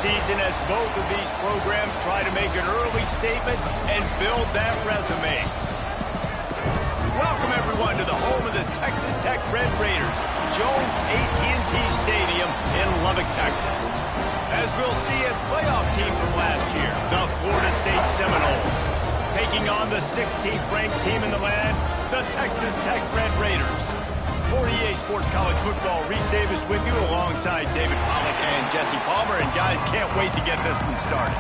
season as both of these programs try to make an early statement and build that resume. Welcome, everyone, to the home of the Texas Tech Red Raiders, Jones AT&T Stadium in Lubbock, Texas. As we'll see, a playoff team from last year, the Florida State Seminoles, taking on the 16th ranked team in the land, the Texas Tech Red Raiders. For EA Sports College Football, Reese Davis with you alongside David Pollack and Jesse Palmer. And guys, can't wait to get this one started.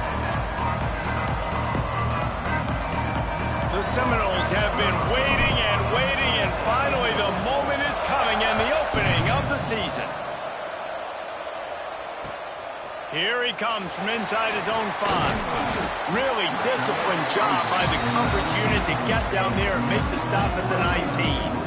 The Seminoles have been waiting and finally the moment is coming and the opening of the season. Here he comes from inside his own 5. Really disciplined job by the coverage unit to get down there and make the stop at the 19.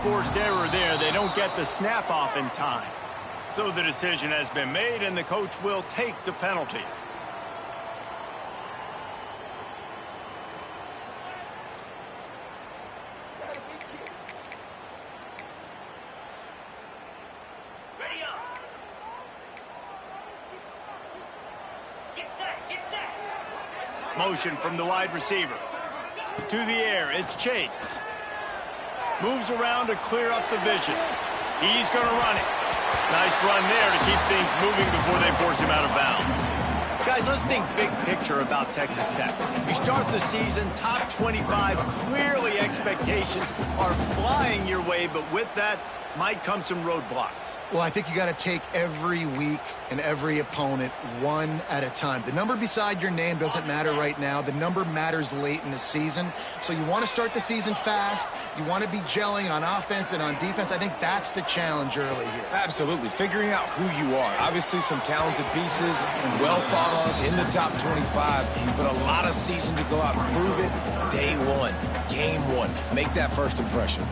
Forced error there. They don't get the snap off in time. So the decision has been made and the coach will take the penalty. Ready up. Get set, get set. Motion from the wide receiver. To the air, it's Chase. Moves around to clear up the vision. He's going to run it. Nice run there to keep things moving before they force him out of bounds. Guys, let's think big picture about Texas Tech. You start the season top 25. Clearly expectations are flying your way, but with that might come some roadblocks. Well, I think you got to take every week and every opponent one at a time. The number beside your name doesn't matter right now. The number matters late in the season. So you want to start the season fast. You want to be gelling on offense and on defense. I think that's the challenge early here. Absolutely. Figuring out who you are. Obviously some talented pieces, well thought of in the top 25, but a lot of season to go out and prove it. Day one, game one. Make that first impression.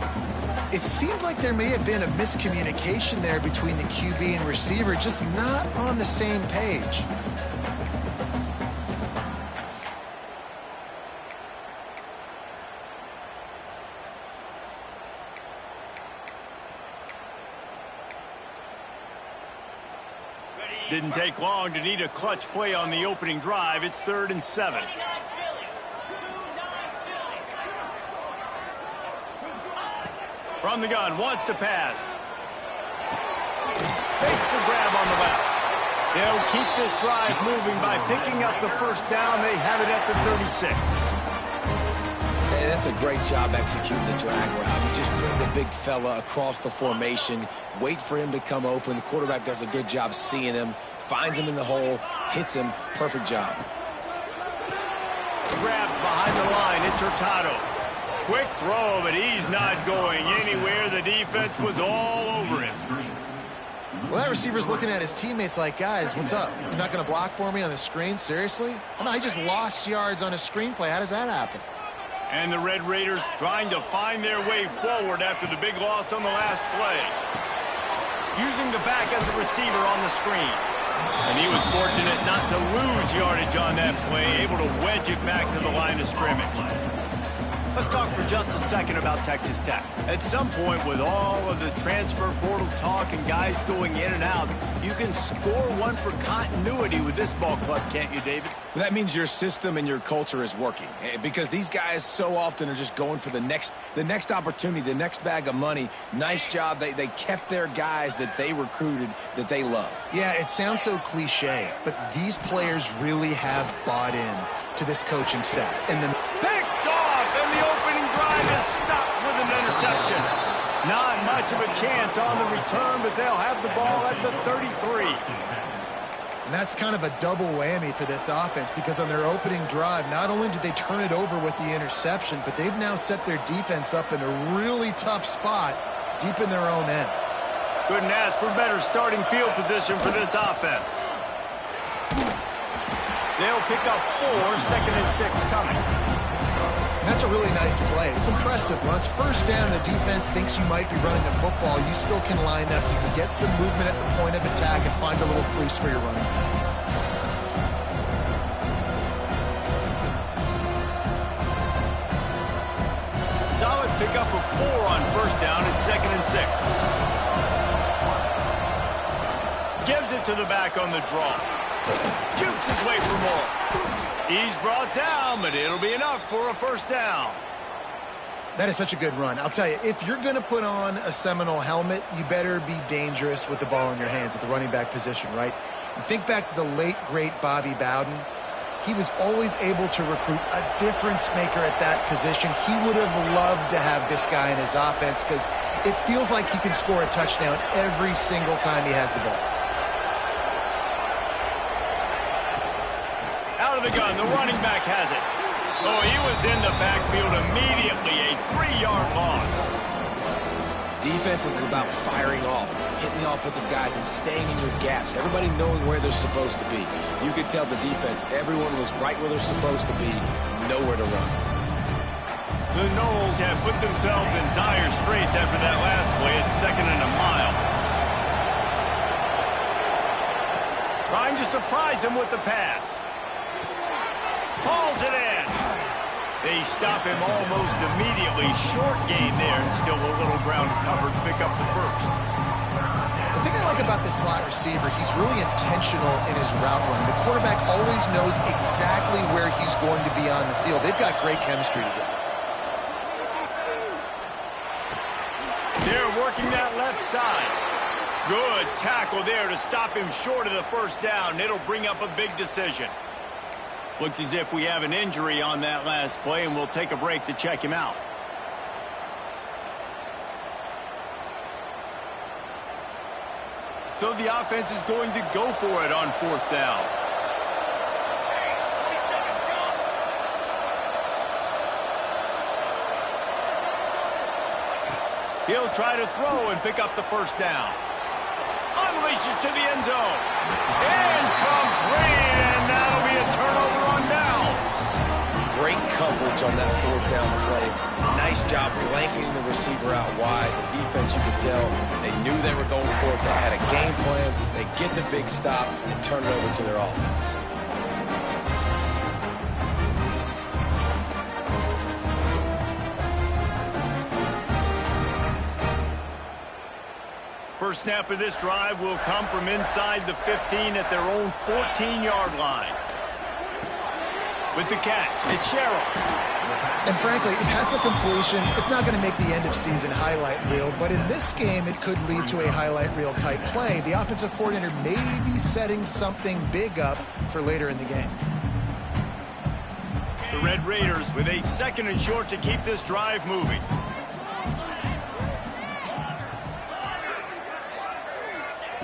It seemed like there may have been a miscommunication there between the QB and receiver, just not on the same page. Didn't take long to need a clutch play on the opening drive. It's 3rd and 7. From the gun, wants to pass. Takes the grab on the left. They'll keep this drive moving by picking up the first down. They have it at the 36. Hey, that's a great job executing the drag route. You just bring the big fella across the formation, wait for him to come open. The quarterback does a good job seeing him, finds him in the hole, hits him. Perfect job. Grabbed behind the line. It's Hurtado. Quick throw, but he's not going anywhere. The defense was all over him. Well, that receiver's looking at his teammates like, guys, what's up? You're not going to block for me on the screen? Seriously? I mean, I just lost yards on a screenplay. How does that happen? And the Red Raiders trying to find their way forward after the big loss on the last play. Using the back as a receiver on the screen. And he was fortunate not to lose yardage on that play, able to wedge it back to the line of scrimmage. Let's talk for just a second about Texas Tech. At some point, with all of the transfer portal talk and guys going in and out, you can score one for continuity with this ball club, can't you, David? That means your system and your culture is working, because these guys so often are just going for the next opportunity, the next bag of money. Nice job. They kept their guys that they recruited, that they love. Yeah, it sounds so cliche, but these players really have bought in to this coaching staff. And the picked off, and the opening drive is stopped with an interception. Not much of a chance on the return, but they'll have the ball at the 33. And that's kind of a double whammy for this offense, because on their opening drive, not only did they turn it over with the interception, but they've now set their defense up in a really tough spot deep in their own end. Couldn't ask for better starting field position for this offense. They'll pick up 4, 2nd and 6 coming. That's a really nice play. It's impressive. When it's first down, the defense thinks you might be running the football. You still can line up. You can get some movement at the point of attack and find a little crease for your running. Solid pickup of 4 on first down at 2nd and 6. Gives it to the back on the draw. Jukes his way for more. He's brought down, but it'll be enough for a first down. That is such a good run. I'll tell you, if you're going to put on a Seminole helmet, you better be dangerous with the ball in your hands at the running back position, right? You think back to the late, great Bobby Bowden. He was always able to recruit a difference maker at that position. He would have loved to have this guy in his offense because it feels like he can score a touchdown every single time he has the ball. Out of the gun, the running back has it. Oh, he was in the backfield immediately, a 3-yard loss. Defense is about firing off, hitting the offensive guys and staying in your gaps, everybody knowing where they're supposed to be. You could tell the defense, everyone was right where they're supposed to be, nowhere to run. The Noles have put themselves in dire straits after that last play at 2nd and a mile. Trying to surprise him with the pass. Hauls it in. They stop him almost immediately. Short gain there, and still a little ground covered to pick up the first. The thing I like about this slot receiver, he's really intentional in his route run. The quarterback always knows exactly where he's going to be on the field. They've got great chemistry together. They're working that left side. Good tackle there to stop him short of the first down. It'll bring up a big decision. Looks as if we have an injury on that last play, and we'll take a break to check him out. So the offense is going to go for it on 4th down. He'll try to throw and pick up the first down. Unleashes to the end zone. Incomplete, and that'll be a turnover on downs. Great coverage on that 4th down play. Nice job blanketing the receiver out wide. The defense, you could tell, they knew they were going for it. They had a game plan. They get the big stop and turn it over to their offense. First snap of this drive will come from inside the 15 at their own 14-yard line. With the catch, it's Sherrill. And frankly, if that's a completion, it's not going to make the end-of-season highlight reel. But in this game, it could lead to a highlight reel type play. The offensive coordinator may be setting something big up for later in the game. The Red Raiders with a 2nd and short to keep this drive moving.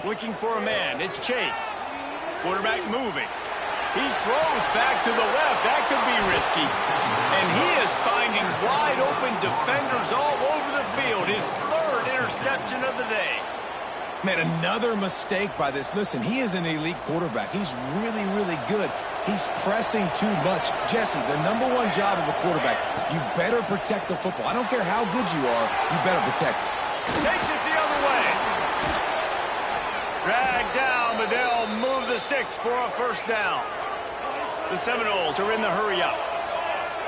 Looking for a man. It's Chase. Quarterback moving. He throws back to the left. That could be risky. And he is finding wide open defenders all over the field. His 3rd interception of the day. Man, another mistake by this. Listen, he is an elite quarterback. He's really, really good. He's pressing too much. Jesse, the #1 job of a quarterback, you better protect the football. I don't care how good you are, you better protect it. Takes it the other way. Dragged down, but they'll move the sticks for a first down. The Seminoles are in the hurry-up.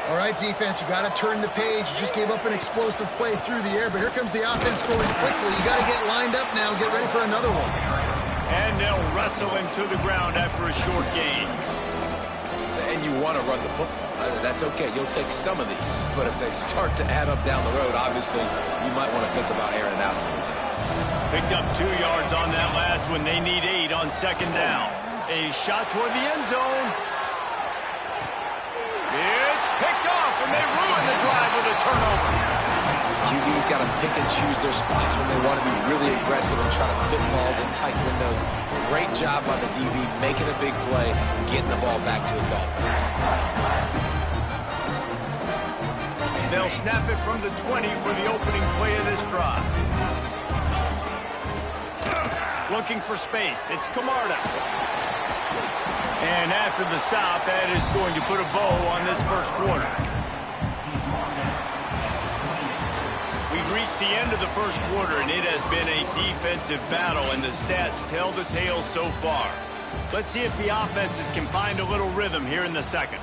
All right, defense, you got to turn the page. You just gave up an explosive play through the air, but here comes the offense going quickly. You got to get lined up now. Get ready for another one. And they'll wrestle him to the ground after a short gain. And you want to run the football. That's okay. You'll take some of these. But if they start to add up down the road, obviously, you might want to think about airing it out a little bit. Picked up 2 yards on that last one. They need 8 on 2nd down. A shot toward the end zone. It's picked off, and they ruin the drive with a turnover. QB's got to pick and choose their spots when they want to be really aggressive and try to fit balls in tight windows. Great job by the DB making a big play, getting the ball back to its offense. They'll snap it from the 20 for the opening play of this drive. Looking for space. It's Camarda. And after the stop, that is going to put a bow on this first quarter. the end of the first quarter, and it has been a defensive battle, and the stats tell the tale so far. Let's see if the offenses can find a little rhythm here in the second.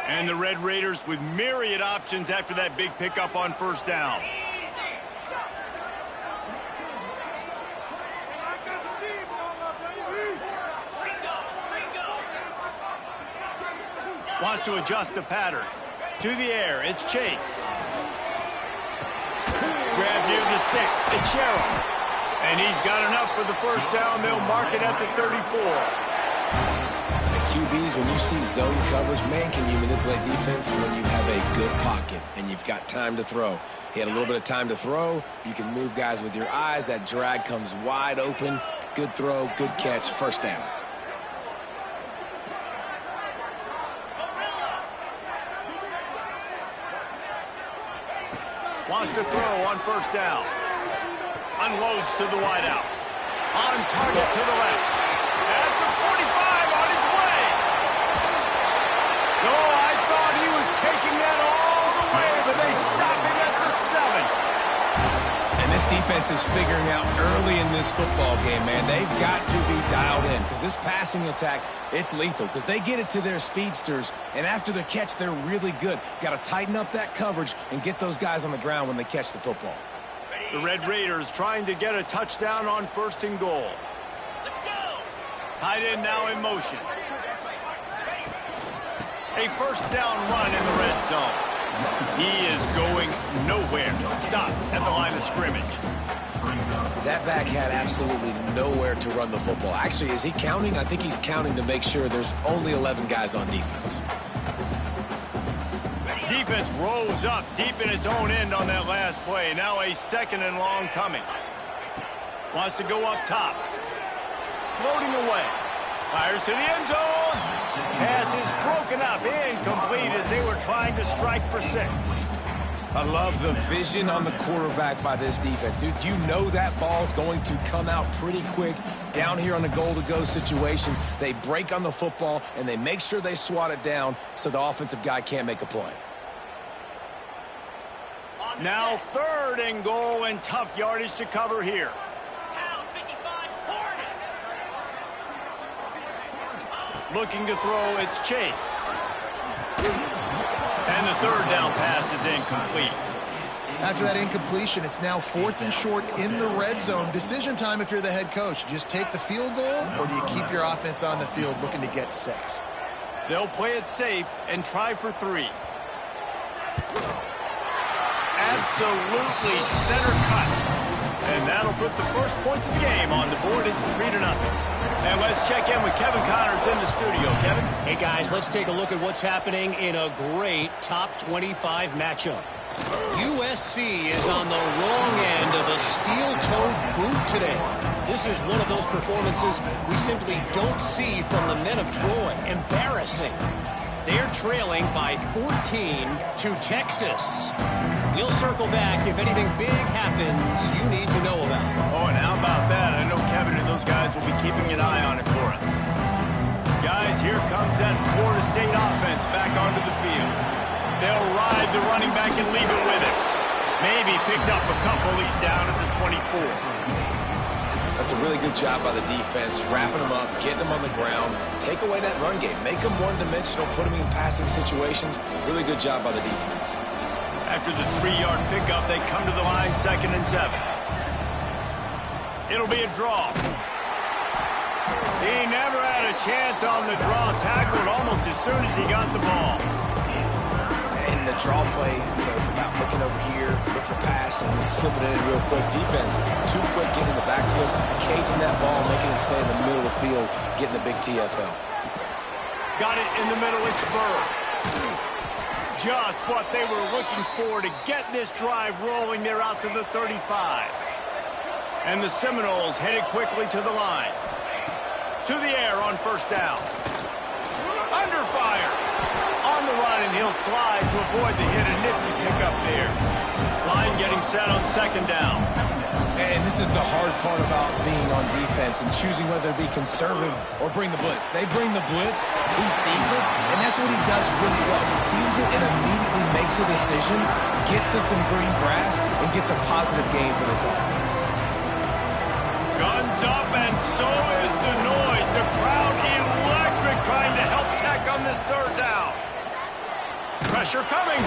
And the Red Raiders with myriad options after that big pickup on first down. Wants to adjust the pattern. To the air, it's Chase. Grab near the sticks, it's Sherrill. And he's got enough for the first down. They'll mark it at the 34. QBs, when you see zone coverage, man, can you manipulate defense when you have a good pocket and you've got time to throw. He had a little bit of time to throw. You can move guys with your eyes. That drag comes wide open. Good throw, good catch, first down. Wants to throw on first down. Unloads to the wideout. On target to the left. At the 45 on his way. Oh, I thought he was taking that all the way, but they stop him at the 7. And this defense is figuring out early in this football game, man. They've got to be dialed in because this passing attack, it's lethal because they get it to their speedsters, and after the catch, they're really good. Got to tighten up that coverage and get those guys on the ground when they catch the football. The Red Raiders trying to get a touchdown on first and goal. Let's go. Tight end now in motion. A first down run in the red zone. He is going nowhere. Stop at the line of scrimmage. That back had absolutely nowhere to run the football. Actually, is he counting? I think he's counting to make sure there's only 11 guys on defense. Defense rolls up deep in its own end on that last play. Now a second and long coming. Wants to go up top. Floating away. Fires to the end zone. Pass is broken up. Incomplete as they were trying to strike for 6. I love the vision on the quarterback by this defense. Dude, you know that ball's going to come out pretty quick. Down here on the goal-to-go situation, they break on the football, and they make sure they swat it down so the offensive guy can't make a play. Now third and goal and tough yardage to cover here. Pound 55 corner. Looking to throw, it's Chase. And the third down pass is incomplete. After that incompletion, it's now 4th and short in the red zone. Decision time if you're the head coach. Just take the field goal, or do you keep your offense on the field looking to get 6? They'll play it safe and try for 3. Absolutely center cut. And that'll put the first points of the game on the board. It's 3-0. And let's check in with Kevin Connors in the studio. Kevin? Hey, guys, let's take a look at what's happening in a great top 25 matchup. USC is on the wrong end of a steel-toed boot today. This is one of those performances we simply don't see from the men of Troy. Embarrassing. They're trailing by 14 to Texas. We'll circle back if anything big happens you need to know about. Oh, and how about that? I know Kevin and those guys will be keeping an eye on it for us. Guys, here comes that Florida State offense back onto the field. They'll ride the running back and leave it with him. Maybe picked up a couple. He's down at the 24. That's a really good job by the defense, wrapping them up, getting them on the ground, take away that run game, make them one-dimensional, put them in passing situations. Really good job by the defense. After the 3-yard pickup, they come to the line 2nd and 7. It'll be a draw. He never had a chance on the draw, tackled almost as soon as he got the ball. And the draw play, you know, it's about looking over here, look for pass, and then slipping it in real quick. Defense, too quick getting in the backfield, caging that ball, making it stay in the middle of the field, getting the big TFL. Got it in the middle, it's Bird. Just what they were looking for to get this drive rolling. They're out to the 35. And the Seminoles headed quickly to the line. To the air on first down. Under fire. On on the run, and he'll slide to avoid the hit. A nifty pickup there. Line getting set on second down. And this is the hard part about being on defense and choosing whether to be conservative or bring the blitz. They bring the blitz, he sees it, and that's what he does really well. Sees it and immediately makes a decision, gets to some green grass, and gets a positive gain for this offense. Guns up, and so is the noise. The crowd electric, trying to help Tech on this third down. Pressure coming.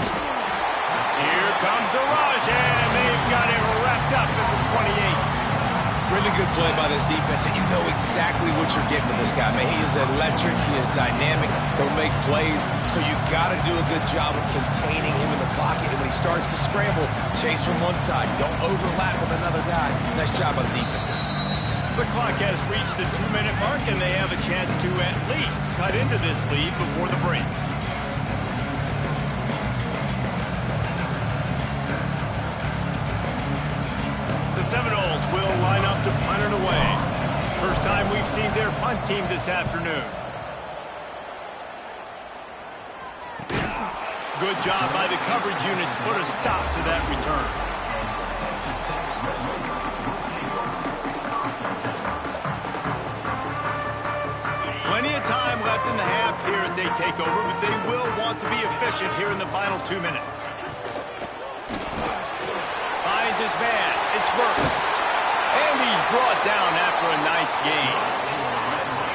Here comes the rush, and they've got it wrapped up at the 28. Really good play by this defense, and you know exactly what you're getting with this guy. Man, he is electric, he is dynamic, he'll make plays, so you got to do a good job of containing him in the pocket. And when he starts to scramble, chase from one side. Don't overlap with another guy. Nice job by the defense. The clock has reached the 2-minute mark, and they have a chance to at least cut into this lead before the break. The Seminoles will line up to punt it away. First time we've seen their punt team this afternoon. Good job by the coverage unit to put a stop to that return. Plenty of time left in the half here as they take over, but they will want to be efficient here in the final 2 minutes. Finds his man. It's Burks. And he's brought down after a nice gain.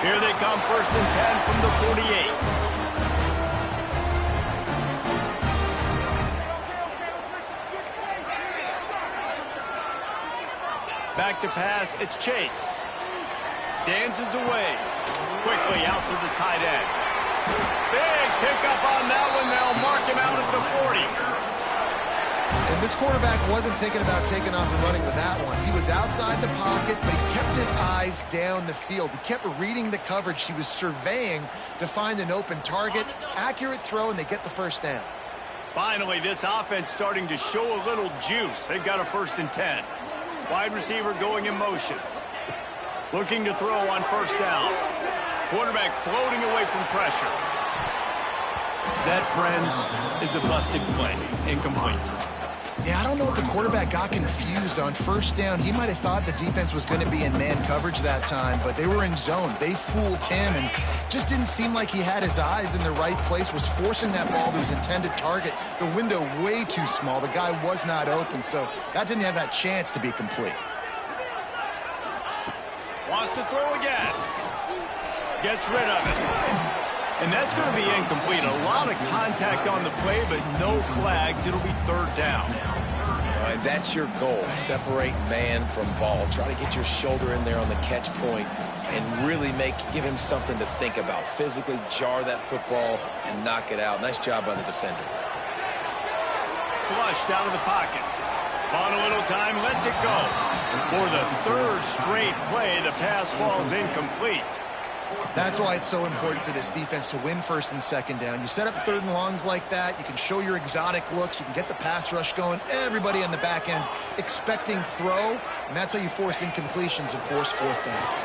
Here they come, 1st and 10 from the 48. Back to pass, it's Chase. Dances away. Quickly out to the tight end. Big pickup on that one. They'll mark him out at the 40. And this quarterback wasn't thinking about taking off and running with that one. He was outside the pocket, but he kept his eyes down the field. He kept reading the coverage. He was surveying to find an open target. Accurate throw, and they get the first down. Finally, this offense starting to show a little juice. They've got a 1st and 10. Wide receiver going in motion. Looking to throw on 1st down. Quarterback floating away from pressure. That, friends, is a busted play. Incomplete. Yeah, I don't know if the quarterback got confused on 1st down. He might have thought the defense was going to be in man coverage that time, but they were in zone. They fooled him and just didn't seem like he had his eyes in the right place, was forcing that ball to his intended target. The window way too small. The guy was not open, so that didn't have that chance to be complete. Wants to throw again. Gets rid of it. And that's going to be incomplete. A lot of contact on the play, but no flags. It'll be 3rd down. All right, that's your goal. Separate man from ball. Try to get your shoulder in there on the catch point and really give him something to think about. Physically jar that football and knock it out. Nice job by the defender. Flushed out of the pocket. On a little time, lets it go. For the 3rd straight play, the pass falls incomplete. That's why it's so important for this defense to win 1st and 2nd down. You set up 3rd and longs like that, you can show your exotic looks, you can get the pass rush going, everybody on the back end expecting throw, and that's how you force incompletions and force 4th downs.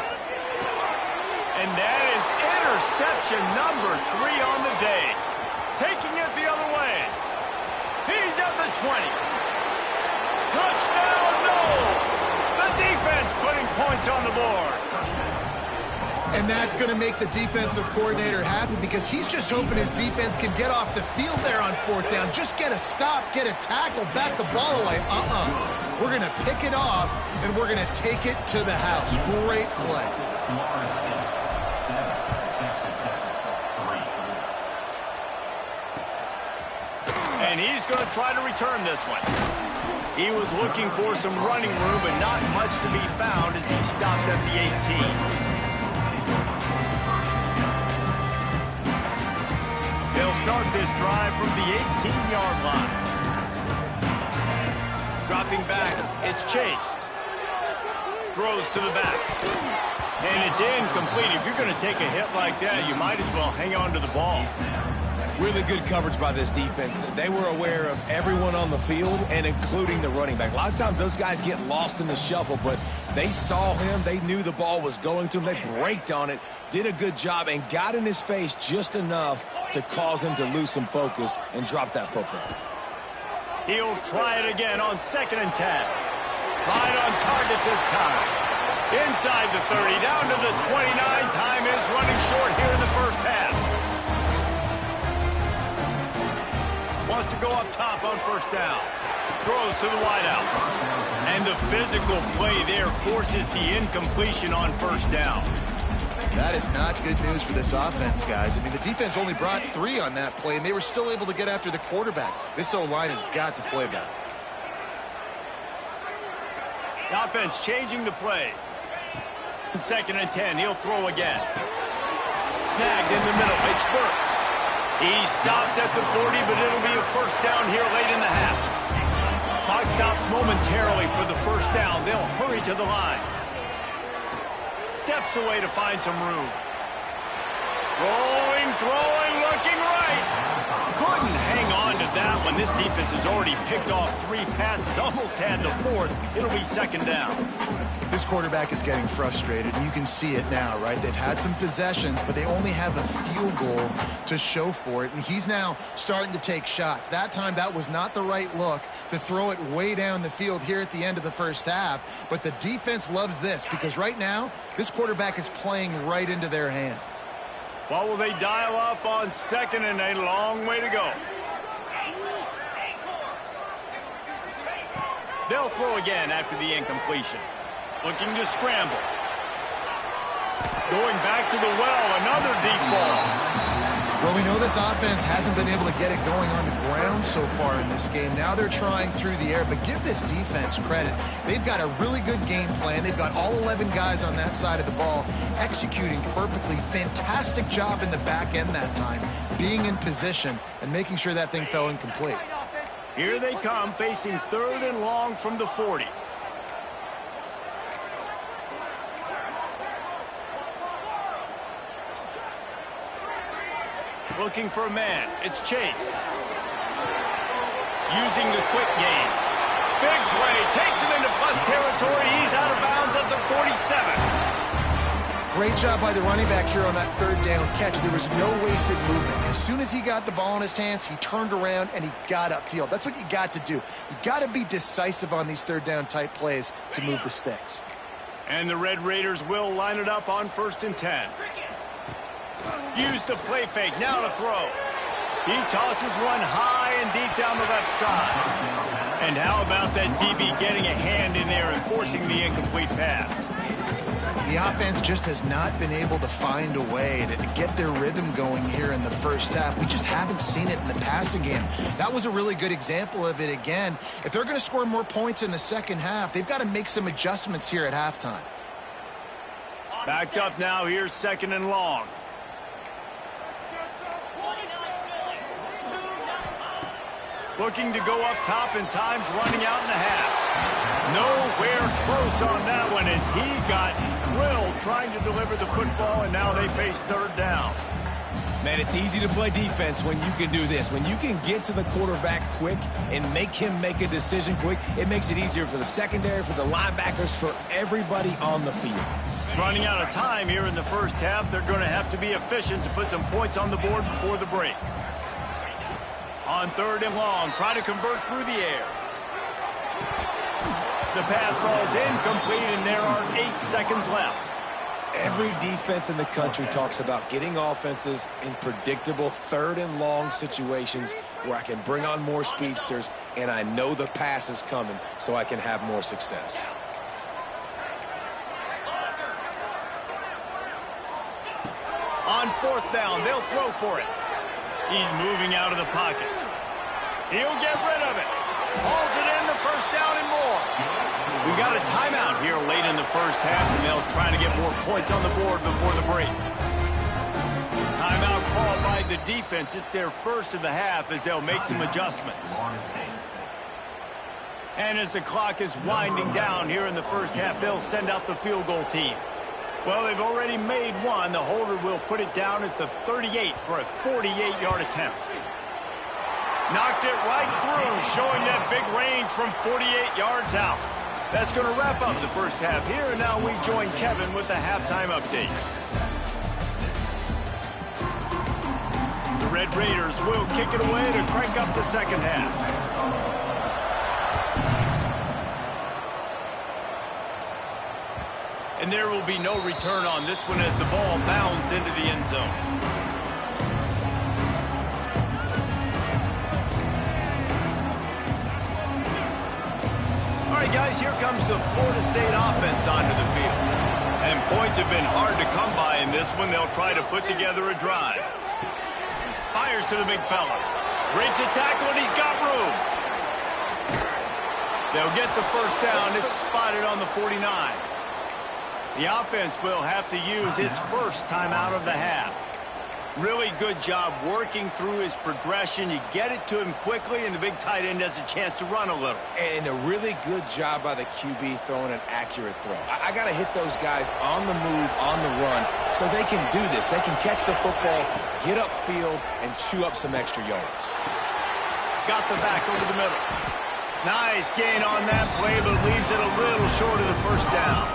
And that is interception number 3 on the day. Taking it the other way. He's at the 20. Touchdown, no! The defense putting points on the board. And that's going to make the defensive coordinator happy because he's just hoping his defense can get off the field there on 4th down. Just get a stop, get a tackle, back the ball away. We're going to pick it off, and we're going to take it to the house. Great play. And he's going to try to return this one. He was looking for some running room, but not much to be found as he stopped at the 18. They'll start this drive from the 18-yard line. Dropping back, it's Chase. Throws to the back. And it's incomplete. If you're going to take a hit like that, you might as well hang on to the ball. Really good coverage by this defense. They were aware of everyone on the field and including the running back. A lot of times those guys get lost in the shuffle, but they saw him. They knew the ball was going to him. They braked on it, did a good job, and got in his face just enough to cause him to lose some focus and drop that football. He'll try it again on 2nd and 10. Right on target this time. Inside the 30, down to the 29. Time is running short here in the first half. Wants to go up top on 1st down. Throws to the wideout. And the physical play there forces the incompletion on 1st down. That is not good news for this offense, guys. I mean, the defense only brought 3 on that play, and they were still able to get after the quarterback. This O-line has got to play better. The offense changing the play. 2nd and 10, he'll throw again. Snagged in the middle, it's Burks. He stopped at the 40, but it'll be a 1st down here late in the half. Clock stops momentarily for the 1st down. They'll hurry to the line. Steps away to find some room. Rolling, throwing, looking right. Couldn't hang on to that one. This defense has already picked off 3 passes, almost had the 4th. It'll be 2nd down. This quarterback is getting frustrated, and you can see it now, right? They've had some possessions, but they only have a field goal to show for it, and he's now starting to take shots. That time, that was not the right look to throw it way down the field here at the end of the first half, but the defense loves this because right now, this quarterback is playing right into their hands. What will they dial up on 2nd and a long way to go? They'll throw again after the incompletion. Looking to scramble. Going back to the well, another deep ball. Well, we know this offense hasn't been able to get it going on the ground so far in this game. Now they're trying through the air, but give this defense credit. They've got a really good game plan. They've got all 11 guys on that side of the ball executing perfectly. Fantastic job in the back end that time, being in position and making sure that thing fell incomplete. Here they come, facing 3rd and long from the 40. Looking for a man. It's Chase. Using the quick game. Big play. Takes him into plus territory. He's out of bounds at the 47. Great job by the running back here on that 3rd down catch. There was no wasted movement. As soon as he got the ball in his hands, he turned around and he got upfield. That's what you got to do. You got to be decisive on these 3rd down type plays to move the sticks. And the Red Raiders will line it up on 1st and 10. Use the play fake, now to throw. He tosses one high and deep down the left side. And how about that DB getting a hand in there and forcing the incomplete pass? The offense just has not been able to find a way to get their rhythm going here in the first half. We just haven't seen it in the passing game. That was a really good example of it again. If they're going to score more points in the second half, they've got to make some adjustments here at halftime. Backed up now, here's 2nd and long. Looking to go up top, and time's running out in the half. Nowhere close on that one as he got drilled trying to deliver the football, and now they face 3rd down. Man, it's easy to play defense when you can do this. When you can get to the quarterback quick and make him make a decision quick, it makes it easier for the secondary, for the linebackers, for everybody on the field. Running out of time here in the first half, they're going to have to be efficient to put some points on the board before the break. On 3rd and long, try to convert through the air. The pass falls incomplete, and there are 8 seconds left. Every defense in the country talks about getting offenses in predictable 3rd and long situations where I can bring on more speedsters, and I know the pass is coming, so I can have more success. On 4th down, they'll throw for it. He's moving out of the pocket. He'll get rid of it. Hauls it in, the 1st down and more. We got a timeout here late in the first half, and they'll try to get more points on the board before the break. Timeout called by the defense. It's their first of the half as they'll make some adjustments. And as the clock is winding down here in the first half, they'll send out the field goal team. Well, they've already made one. The holder will put it down at the 38 for a 48-yard attempt. Knocked it right through, showing that big range from 48 yards out. That's going to wrap up the first half here, and now we join Kevin with the halftime update. The Red Raiders will kick it away to crank up the second half. And there will be no return on this one as the ball bounds into the end zone. All right, guys, here comes the Florida State offense onto the field. And points have been hard to come by in this one. They'll try to put together a drive. Fires to the big fella. Breaks a tackle, and he's got room. They'll get the first down. It's spotted on the 49. The offense will have to use its first time out of the half. Really good job working through his progression. You get it to him quickly, and the big tight end has a chance to run a little. And a really good job by the QB throwing an accurate throw. I got to hit those guys on the move, on the run, so they can do this. They can catch the football, get upfield, and chew up some extra yards. Got the back over the middle. Nice gain on that play, but leaves it a little short of the first down.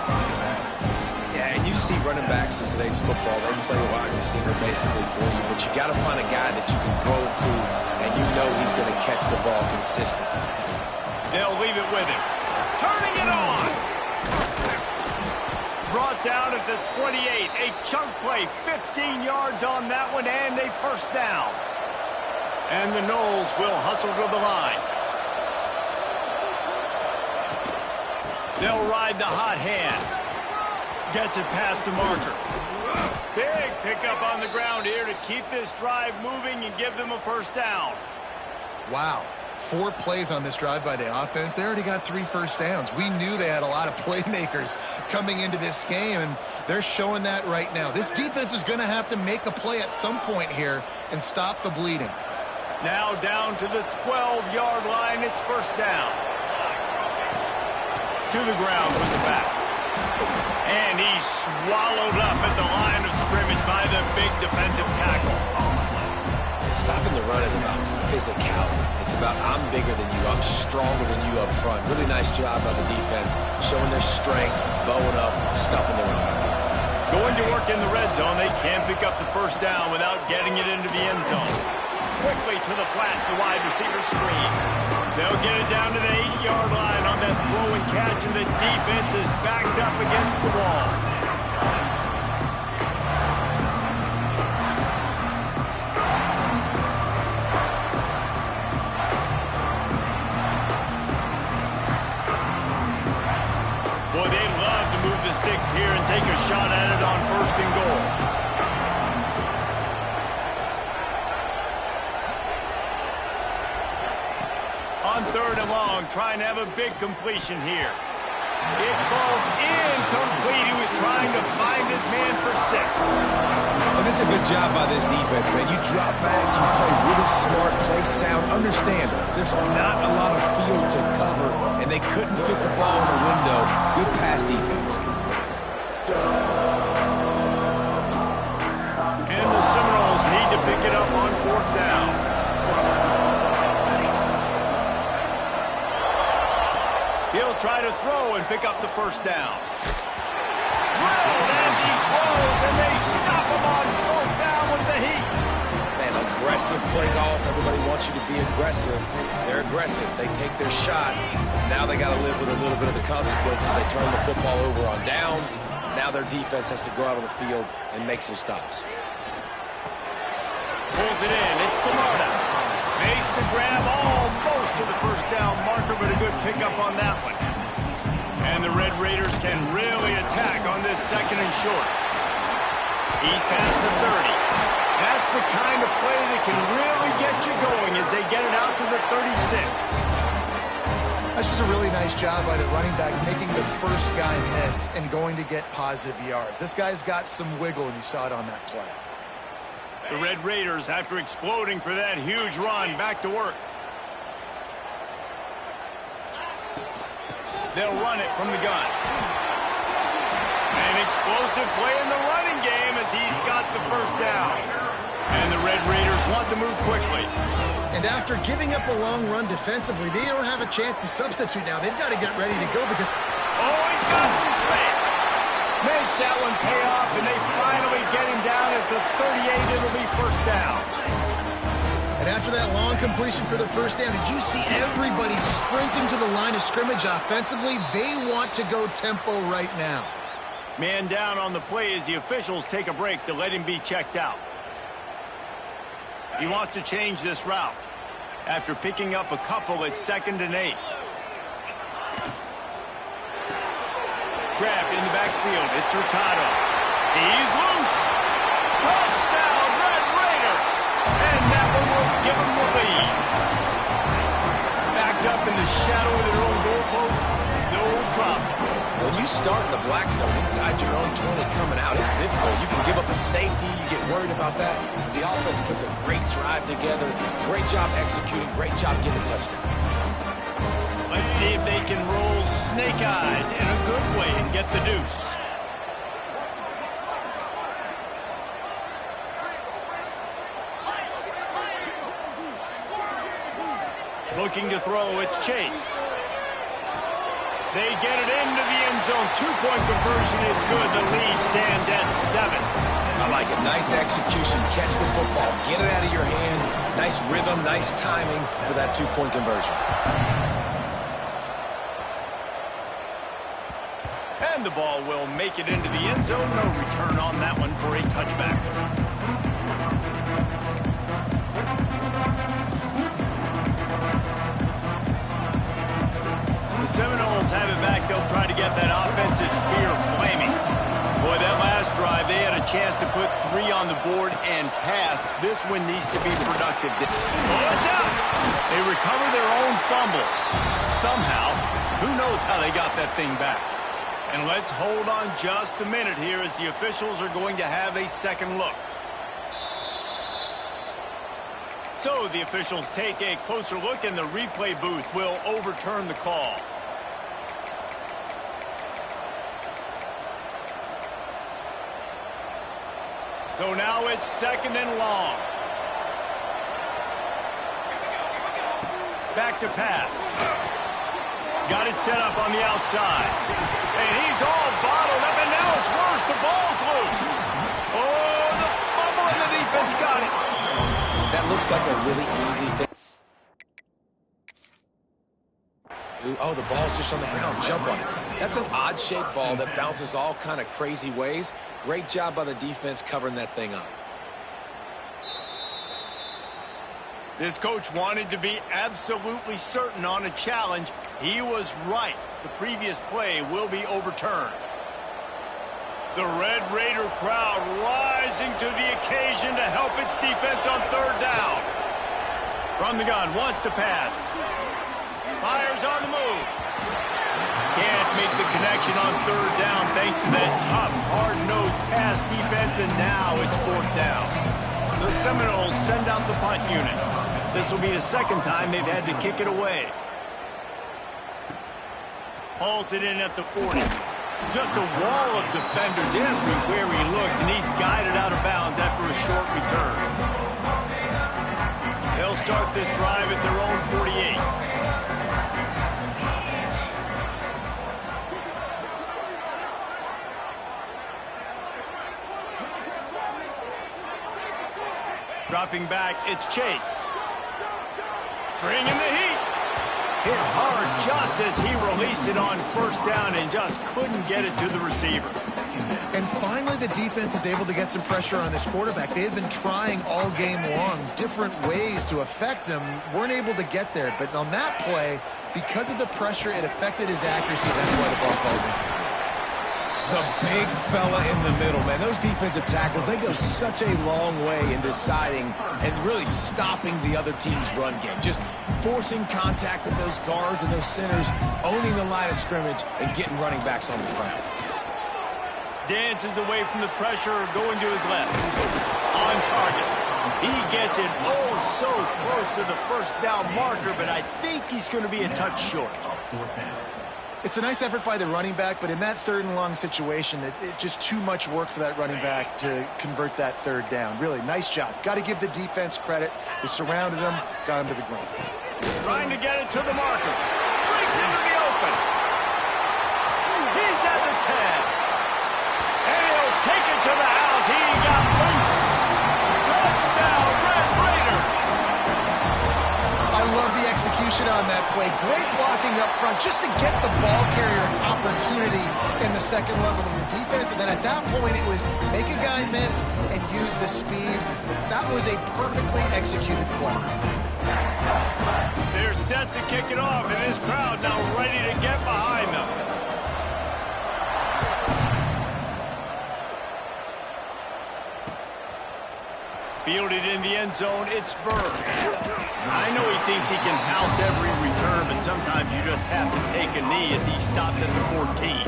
Yeah, and you see running backs in today's football, they play wide receiver basically for you, but you got to find a guy that you can throw it to, and you know he's going to catch the ball consistently. They'll leave it with him. Turning it on! Brought down at the 28. A chunk play, 15 yards on that one, and a first down. And the Noles will hustle to the line. They'll ride the hot hand. Gets it past the marker. Big pickup on the ground here to keep this drive moving and give them a first down. Wow. 4 plays on this drive by the offense. They already got 3 first downs. We knew they had a lot of playmakers coming into this game, and they're showing that right now. This defense is going to have to make a play at some point here and stop the bleeding. Now down to the 12-yard line. It's first down. To the ground with the back. And he's swallowed up at the line of scrimmage by the big defensive tackle. Stopping the run is about physicality. It's about I'm bigger than you, I'm stronger than you up front. Really nice job by the defense, showing their strength, bowing up, stuffing the run. Going to work in the red zone. They can't pick up the first down without getting it into the end zone. Quickly to the flat, the wide receiver screen. They'll get it down to the 8-yard line on that throw and catch, and the defense is backed up against the wall. Boy, they'd love to move the sticks here and take a shot at it on first and goal. On third and long, trying to have a big completion here. It falls incomplete. He was trying to find his man for 6. Well, that's a good job by this defense, man. You drop back, you play really smart, play sound. Understand, there's not a lot of field to cover, and they couldn't fit the ball in the window. Good pass defense. And the Seminoles need to pick it up on fourth down. He'll try to throw and pick up the first down. Drilled as he throws, and they stop him on fourth down with the heat. Man, aggressive play calls. Everybody wants you to be aggressive. They're aggressive. They take their shot. Now they got to live with a little bit of the consequences. They turn the football over on downs. Now their defense has to go out on the field and make some stops. Pulls it in. It's Camarda. Makes the grab almost to the first down marker, but a good pickup on that one. And the Red Raiders can really attack on this second and short. He's past the 30. That's the kind of play that can really get you going as they get it out to the 36. That's just a really nice job by the running back, making the first guy miss and going to get positive yards. This guy's got some wiggle, and you saw it on that play. The Red Raiders, after exploding for that huge run, back to work. They'll run it from the gun. And explosive play in the running game as he's got the first down. And the Red Raiders want to move quickly. And after giving up a long run defensively, they don't have a chance to substitute now. They've got to get ready to go because... Oh, he's got some space. Makes that one pay off, and they finally get him down at the 38. It'll be first down. And after that long completion for the first down, did you see everybody sprinting to the line of scrimmage offensively? They want to go tempo right now. Man down on the play as the officials take a break to let him be checked out. He wants to change this route. After picking up a couple at 2nd and 8. Grabbed in the backfield. It's Hurtado. He's loose. Touchdown, Red Raiders. And that one will give them the lead. Backed up in the shadow of their own goalpost. No problem. When you start in the black zone inside your own 20 coming out, it's difficult. You can give up a safety. You get worried about that. The offense puts a great drive together. Great job executing. Great job getting a touchdown. Let's see if they can roll snake eyes in a good way and get the deuce. Looking to throw, it's Chase. They get it into the end zone. 2-point conversion is good. The lead stands at 7. I like it. Nice execution. Catch the football. Get it out of your hand. Nice rhythm, nice timing for that 2-point conversion. And the ball will make it into the end zone. No return on that one for a touchback. The Seminoles have it back. They'll try to get that offensive spear flaming. Boy, that last drive, they had a chance to put 3 on the board and passed. This one needs to be productive. Oh, it's out! They recover their own fumble. Somehow, who knows how they got that thing back. And let's hold on just a minute here as the officials are going to have a second look. So the officials take a closer look, and the replay booth will overturn the call. So now it's 2nd and long. Back to pass. Got it set up on the outside. And he's all bottled up, and now it's worse. The ball's loose. Oh, the fumble, and the defense got it. That looks like a really easy thing. Oh, the ball's just on the ground. Jump on it. That's an odd-shaped ball that bounces all kind of crazy ways. Great job by the defense covering that thing up. This coach wanted to be absolutely certain on a challenge. He was right. The previous play will be overturned. The Red Raider crowd rising to the occasion to help its defense on 3rd down. From the gun, wants to pass. Fires on the move. Can't make the connection on 3rd down thanks to that tough, hard-nosed pass defense, and now it's 4th down. The Seminoles send out the punt unit. This will be the 2nd time they've had to kick it away. Hauls it in at the 40. Just a wall of defenders everywhere he looks, and he's guided out of bounds after a short return. They'll start this drive at their own 48. Dropping back, it's Chase. Bringing the heat. Hit hard just as he released it on 1st down and just couldn't get it to the receiver. And finally, the defense is able to get some pressure on this quarterback. They had been trying all game long different ways to affect him. Weren't able to get there. But on that play, because of the pressure, it affected his accuracy. That's why the ball falls in. The big fella in the middle, man. Those defensive tackles, they go such a long way in deciding and really stopping the other team's run game. Just forcing contact with those guards and those centers, owning the line of scrimmage, and getting running backs on the ground. Dances away from the pressure, going to his left. On target. He gets it oh so close to the 1st down marker, but I think he's going to be a touch short. It's a nice effort by the running back, but in that 3rd and long situation, it's just too much work for that running back to convert that 3rd down. Really, nice job. Got to give the defense credit. They surrounded him, got him to the ground. Trying to get it to the marker. Breaks into the open. He's at the 10. And he'll take it to the house. He got loose. Touchdown, Red Raiders. I love the execution on that play. Great blocking up front just to get the ball carrier an opportunity in the 2nd level of the defense. And then at that point, it was make a guy miss and use the speed. That was a perfectly executed play. They're set to kick it off, and this crowd now ready to get behind them. Fielded in the end zone, it's Bird. I know he thinks he can house every return, but sometimes you just have to take a knee as he stopped at the 14.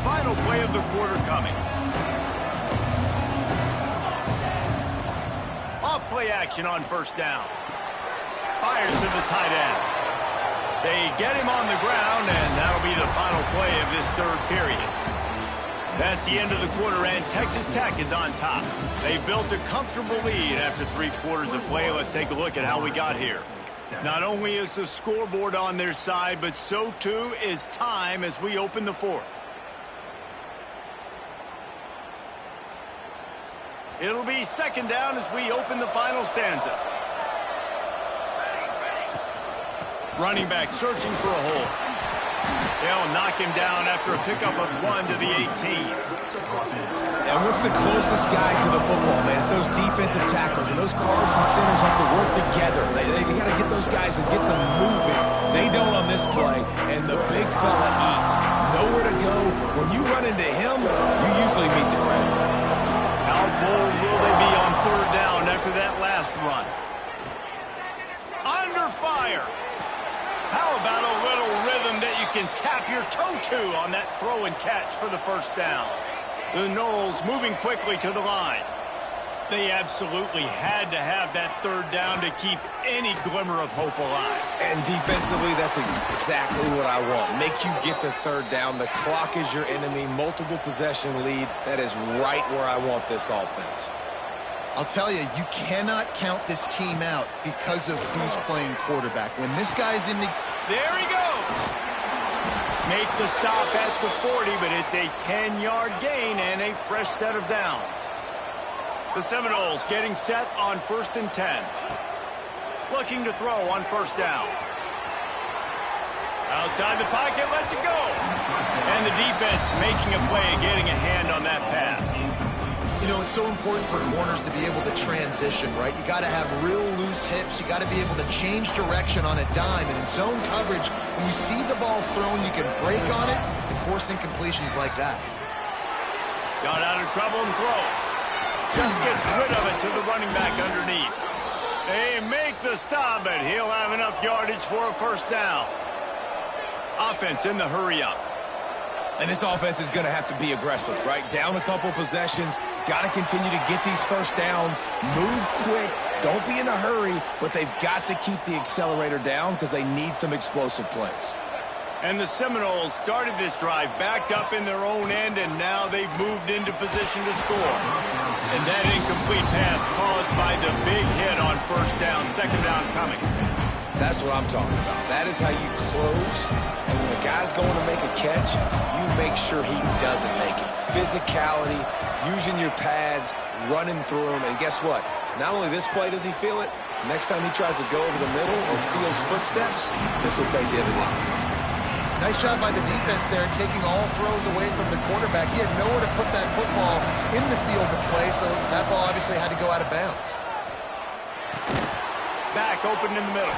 Final play of the quarter coming. Off-play action on 1st down. Fires to the tight end. They get him on the ground, and that'll be the final play of this 3rd period. That's the end of the quarter, and Texas Tech is on top. They built a comfortable lead after 3 quarters of play. Let's take a look at how we got here. Not only is the scoreboard on their side, but so too is time as we open the 4th. It'll be 2nd down as we open the final stanza. Running back searching for a hole. They'll knock him down after a pickup of 1 to the 18. And what's the closest guy to the football, man? It's those defensive tackles, and those guards and centers have to work together. They got to get those guys and get some movement. They don't on this play, and the big fella eats. Nowhere to go. When you run into him, you usually meet the ground. How bold will they be on 3rd down after that last run? Under fire. How about a little rhythm that you can tap your toe to on that throw and catch for the 1st down? The Noles moving quickly to the line. They absolutely had to have that 3rd down to keep any glimmer of hope alive. And defensively, that's exactly what I want. Make you get the 3rd down. The clock is your enemy. Multiple possession lead. That is right where I want this offense. I'll tell you, you cannot count this team out because of who's playing quarterback. When this guy's in the... There he goes! Make the stop at the 40, but it's a 10-yard gain and a fresh set of downs. The Seminoles getting set on 1st and 10. Looking to throw on 1st down. Outside the pocket, lets it go. And the defense making a play, getting a hand on that pass. You know, it's so important for corners to be able to transition, right? You got to have real loose hips. You got to be able to change direction on a dime. And in zone coverage, when you see the ball thrown, you can break on it and force incompletions like that. Got out of trouble and throws. Just gets rid of it to the running back underneath. They make the stop, but he'll have enough yardage for a 1st down. Offense in the hurry-up. And this offense is going to have to be aggressive, right? Down a couple possessions. Got to continue to get these 1st downs. Move quick. Don't be in a hurry, but they've got to keep the accelerator down because they need some explosive plays. And the Seminoles started this drive backed up in their own end, and now they've moved into position to score. And that incomplete pass caused by the big hit on 1st down, 2nd down coming. That's what I'm talking about. That is how you close. And when the guy's going to make a catch, you make sure he doesn't make it. Physicality, using your pads, running through them. And guess what? Not only this play does he feel it, next time he tries to go over the middle or feels footsteps, this will pay dividends. Nice job by the defense there, taking all throws away from the quarterback. He had nowhere to put that football in the field to play, so that ball obviously had to go out of bounds. Back open in the middle.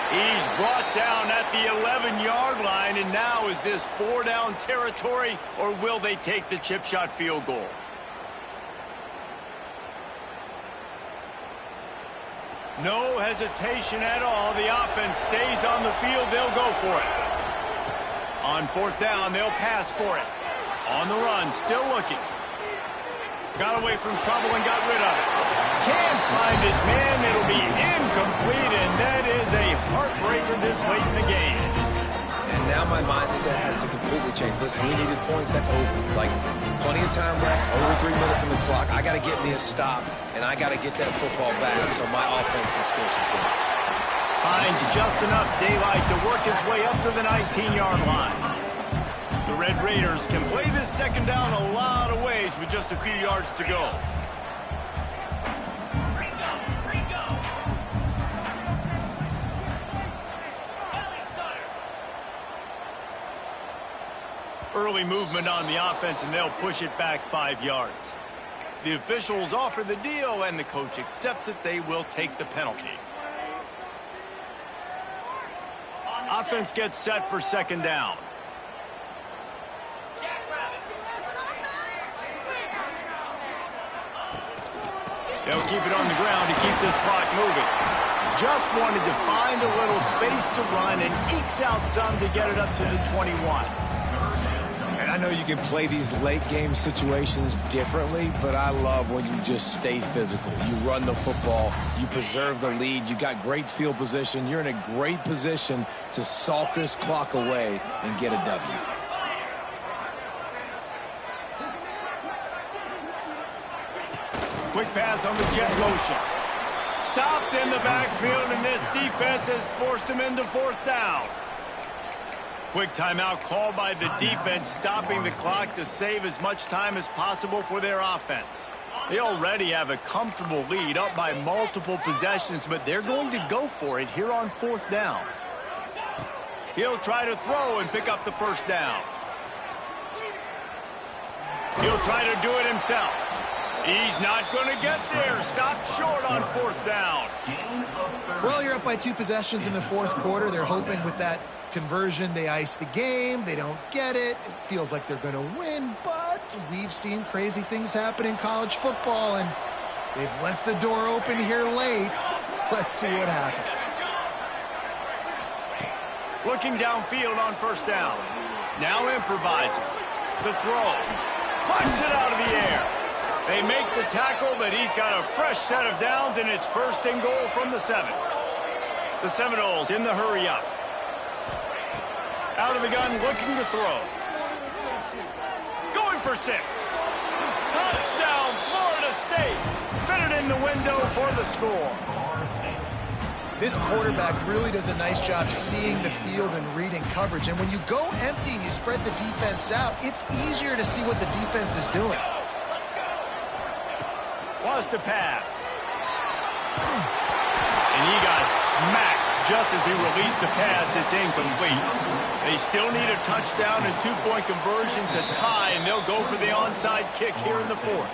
He's brought down at the 11-yard line, and now is this 4-down territory, or will they take the chip shot field goal? No hesitation at all. The offense stays on the field. They'll go for it. On fourth down, they'll pass for it. On the run, still looking. Got away from trouble and got rid of it. Can't find his man. It'll be incomplete, and that is a heartbreaker this late in the game. And now my mindset has to completely change. Listen, we needed points. That's over. Like, plenty of time left, over 3 minutes on the clock. I got to get me a stop, and I got to get that football back so my offense can score some points. Finds just enough daylight to work his way up to the 19-yard line. The Red Raiders can play this second down a lot of ways with just a few yards to go. Early movement on the offense, and they'll push it back 5 yards. The officials offer the deal, and the coach accepts it. They will take the penalty. Offense gets set for second down. They'll keep it on the ground to keep this clock moving. Just wanted to find a little space to run and ekes out some to get it up to the 21. And I know you can play these late game situations differently, but I love when you just stay physical. You run the football, you preserve the lead, you got great field position, you're in a great position to salt this clock away and get a W. Quick pass on the jet motion. Stopped in the backfield, and this defense has forced him into fourth down. Quick timeout called by the defense, stopping the clock to save as much time as possible for their offense. They already have a comfortable lead, up by multiple possessions, but they're going to go for it here on fourth down. He'll try to throw and pick up the first down. He'll try to do it himself. He's not going to get there. Stopped short on fourth down. Well, you're up by 2 possessions in the fourth quarter. They're hoping with that conversion they ice the game. They don't get it. It feels like they're going to win, but we've seen crazy things happen in college football, and they've left the door open here late. Let's see what happens. Looking downfield on first down. Now improvising. The throw. Punts it out of the air. They make the tackle, but he's got a fresh set of downs, and it's first and goal from the 7. The Seminoles in the hurry up. Out of the gun, looking to throw. Going for 6. Touchdown, Florida State. Fitted in the window for the score. This quarterback really does a nice job seeing the field and reading coverage. And when you go empty and you spread the defense out, it's easier to see what the defense is doing. Wants to pass. And he got smacked just as he released the pass. It's incomplete. They still need a touchdown and 2-point conversion to tie, and they'll go for the onside kick here in the fourth.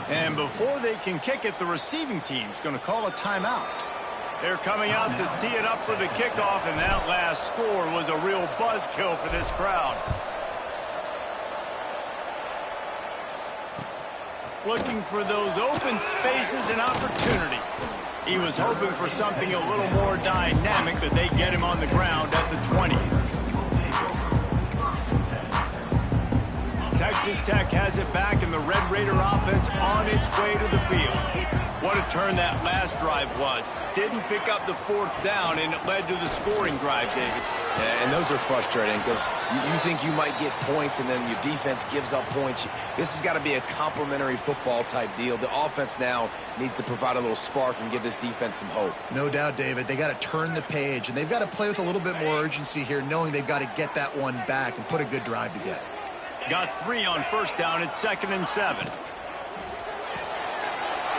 And before they can kick it, the receiving team's going to call a timeout. They're coming out to tee it up for the kickoff, and that last score was a real buzzkill for this crowd. Looking for those open spaces and opportunity. He was hoping for something a little more dynamic, but they get him on the ground at the 20. Texas Tech has it back, and the Red Raider offense on its way to the field. What a turn that last drive was. Didn't pick up the fourth down, and it led to the scoring drive, David. Yeah, and those are frustrating because you think you might get points and then your defense gives up points. This has got to be a complementary football type deal. The offense now needs to provide a little spark and give this defense some hope. No doubt, David. They got to turn the page, and they've got to play with a little bit more urgency here, knowing they've got to get that one back and put a good drive together. Got 3 on first down. It's 2nd and 7.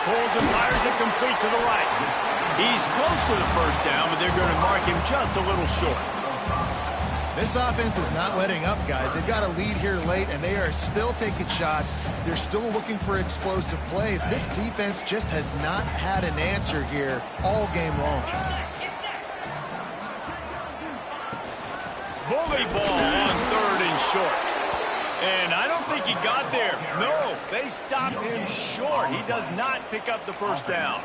Pulls and fires it complete to the right. He's close to the first down, but they're going to mark him just a little short. This offense is not letting up, guys. They've got a lead here late, and they are still taking shots. They're still looking for explosive plays. This defense just has not had an answer here all game long. Bully ball on 3rd and short. And I don't think he got there. No, they stopped him short. He does not pick up the first down.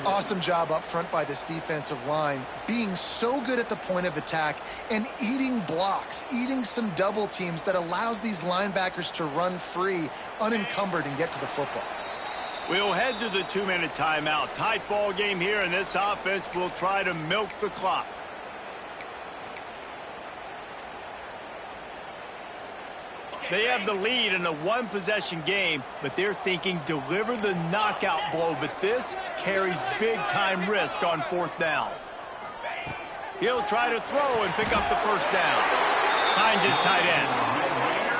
Awesome job up front by this defensive line, being so good at the point of attack and eating blocks, eating some double teams that allows these linebackers to run free, unencumbered, and get to the football. We'll head to the 2-minute timeout. Tight ball game here, and this offense will try to milk the clock. They have the lead in a one-possession game, but they're thinking deliver the knockout blow, but this carries big-time risk on 4th down. He'll try to throw and pick up the first down. Finds his tight end.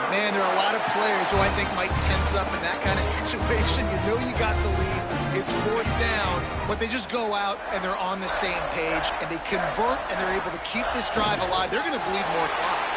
Man, there are a lot of players who I think might tense up in that kind of situation. You know you got the lead. It's 4th down, but they just go out and they're on the same page, and they convert, and they're able to keep this drive alive. They're going to bleed more clock.